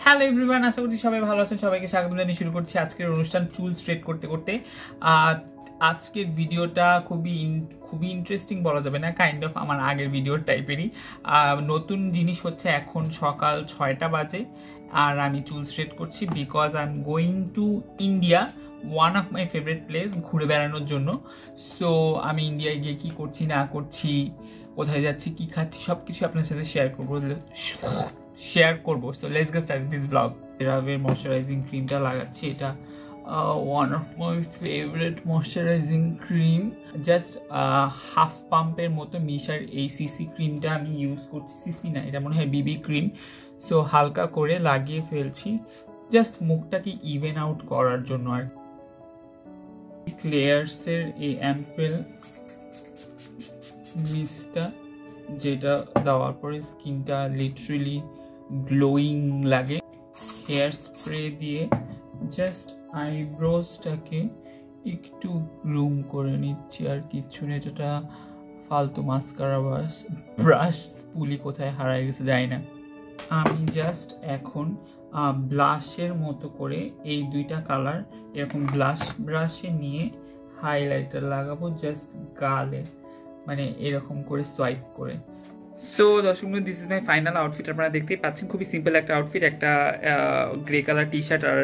Hello everyone, আশা করছি সবাই ভালো আছেন। সবাইকে স্বাগত জানিয়ে শুরু করছি আজকের অনুষ্ঠান চুল স্ট্রেট করতে করতে। আজকের ভিডিওটা খুবই ইন্টারেস্টিং বলা যাবে না, কাইন্ড অফ আমার আগের ভিডিওর টাইপেরই। নতুন জিনিস হচ্ছে এখন সকাল 6টা বাজে আর আমি চুল স্ট্রেট করছি because I am going to India, one of my favourite place, ঘুরে বেড়ানোর জন্য। সো আমি ইন্ডিয়ায় গিয়ে কী করছি না করছি, কোথায় যাচ্ছি, কী খাচ্ছি, সব কিছু আপনার সাথে শেয়ার করবো। So let's get start this blog. এরাভের ময়শ্চারাইজিং ক্রিমটা লাগাচ্ছি, এটা one of my favourite moisturising cream. Just half পাম্পের মতো মিশার এই সিসি ক্রিমটা আমি ইউজ করছি। সিসি না, এটা মনে হয় বিবি ক্রিম। সো হালকা করে লাগিয়ে ফেলছি জাস্ট মুখটাকে ইভেন আউট করার জন্য। আর ক্লেয়ার্সের এই অ্যাম্পেল মিস্টটা, যেটা দেওয়ার পরে স্কিনটা লিটারালি গ্লোয়িং লাগে। হেয়ার স্প্রে দিয়ে জাস্ট আইব্রোসটাকে একটু গ্লুম করে নিচ্ছি, আর কিচ্ছু নেই। এটা ফালতু মাস্কারা ব্রাশ পুলি কোথায় হারায় গেছে যায় না। আমি জাস্ট এখন ব্লাশের মতো করে এই দুইটা কালার এরকম ব্রাশে নিয়ে হাইলাইটার লাগাবো জাস্ট গালে, মানে এরকম করে সোয়াইপ করে। সো দর্শক বন্ধু, this is my final outfit. আপনারা দেখতেই পাচ্ছেন খুবই সিম্পল একটা আউটফিট, একটা গ্রে কালার টি শার্ট আর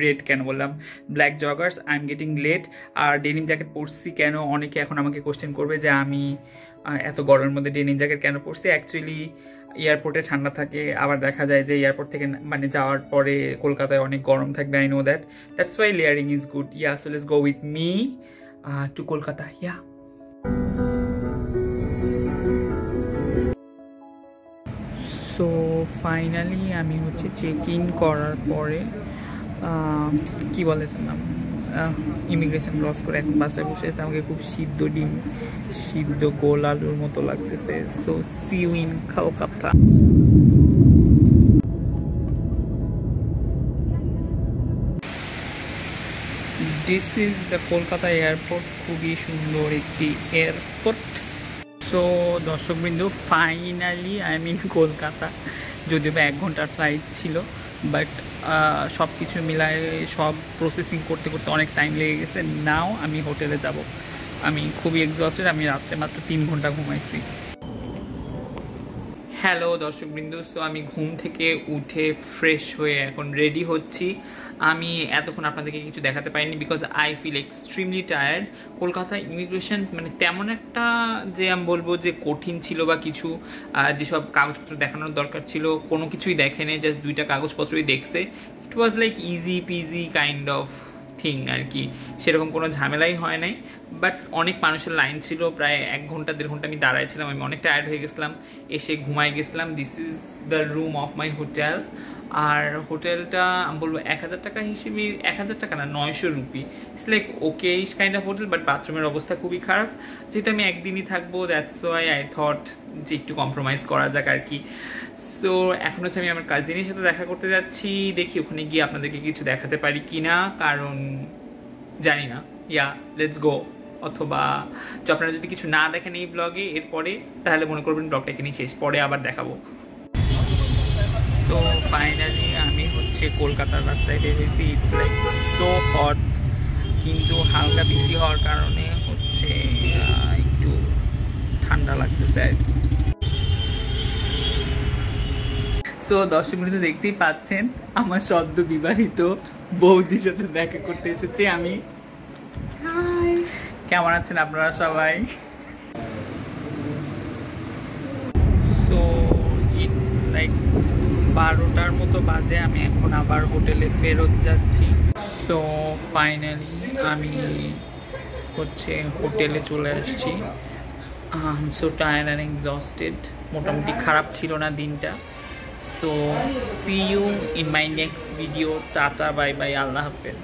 রেড কেন বললাম black joggers. I am getting late. আর ডেনিম জ্যাকেট পরছি কেন, অনেকে এখন আমাকে কোশ্চেন করবে যে আমি এত গরমের মধ্যে ডেনিম জ্যাকেট কেন পরছি। অ্যাকচুয়ালি এয়ারপোর্টে ঠান্ডা থাকে, আবার দেখা যায় যে এয়ারপোর্ট থেকে মানে যাওয়ার পরে কলকাতায় অনেক গরম থাকবে। I know that's why layering is good. Yeah, so let's go with me two Kolkata. Yeah, so finally আমি হচ্ছে চেক ইন করার পরে কি বলে এটার নাম, ইমিগ্রেশন ক্রস করে এখন বাসায় বসে আছে। আমাকে খুব সিদ্ধ ডিম, সিদ্ধ গোল আলুর মতো লাগতেছে। So see you in Kolkata. This is the Kolkata airport, খুবই সুন্দর একটি এয়ারপোর্ট। সো দর্শকবৃন্দ, finally I am in Kolkata. যদিও বা 1 ঘন্টার ফ্লাইট ছিল, বাট সব কিছু মিলায় সব প্রসেসিং করতে করতে অনেক টাইম লেগে গেছে। নাও আমি হোটেলে যাব। আমি খুবই এক্সস্টেড, আমি রাত্রে মাত্র 3 ঘন্টা ঘুমাইছি। হ্যালো দর্শকবৃন্দ, সো আমি ঘুম থেকে উঠে ফ্রেশ হয়ে এখন রেডি হচ্ছি। আমি এতক্ষণ আপনাদেরকে কিছু দেখাতে পারিনি because I feel extremely tired. Kolkata immigration মানে তেমন একটা যে আমি বলবো যে কঠিন ছিল বা কিছু, যেসব কাগজপত্র দেখানোর দরকার ছিল কোনো কিছুই দেখেনি, জাস্ট 2টা কাগজপত্রই দেখছে। It was like easy peasy kind of thing আর কি, সেরকম কোনো ঝামেলাই হয় নাই। বাট অনেক মানুষের লাইন ছিল, প্রায় 1 ঘন্টা 1.5 ঘন্টা আমি দাঁড়াইছিলাম। আমি অনেক টায়ার্ড হয়ে গেছিলাম, এসে ঘুমাই গেছিলাম। This is the room of my hotel. আর হোটেলটা আমি বলবো 1000 টাকা হিসেবে, 1000 টাকা না, 900 rupee. It's like okay is kind of hotel, but বাথরুমের অবস্থা খুবই খারাপ। যেহেতু আমি একদিনই থাকবো, দ্যাটস ওয়াই আই থট যে একটু কম্প্রোমাইজ করা যাক আর কি। সো এখন হচ্ছে আমি আমার কাজিনের সাথে দেখা করতে যাচ্ছি, দেখি ওখানে গিয়ে আপনাদেরকে কিছু দেখাতে পারি কি না, কারণ জানি না। ইয়া, লেটস গো। অথবা আপনারা যদি কিছু না দেখেন এই ব্লগে এরপরে, তাহলে মনে করবেন ব্লগটা এখানেই শেষ, পরে আবার দেখাবো। সো ফাইনালি আমি হচ্ছে কলকাতার রাস্তায় বের হয়েছি। ইটস লাইক সো হট, কিন্তু হালকা বৃষ্টি হওয়ার কারণে হচ্ছে একটু ঠান্ডা লাগতেছে আর কি। সো দর্শক বন্ধু, দেখতেই পাচ্ছেন আমার সদ্য বিবাহিত বৌদির সাথে দেখা করতে এসেছি আমি। কেমন আছেন আপনারা সবাই? সো ইটস লাইক 12টার মতো বাজে, আমি এখন আবার হোটেলে ফেরত যাচ্ছি। সো ফাইনালি আমি হচ্ছে হোটেলে চলে আসছি। সো টায়ার্ড অ্যান্ড এক্সস্টেড, মোটামুটি খারাপ ছিল না দিনটা। So see you in my next video. Tata, bye bye, আল্লাহ হাফেজ।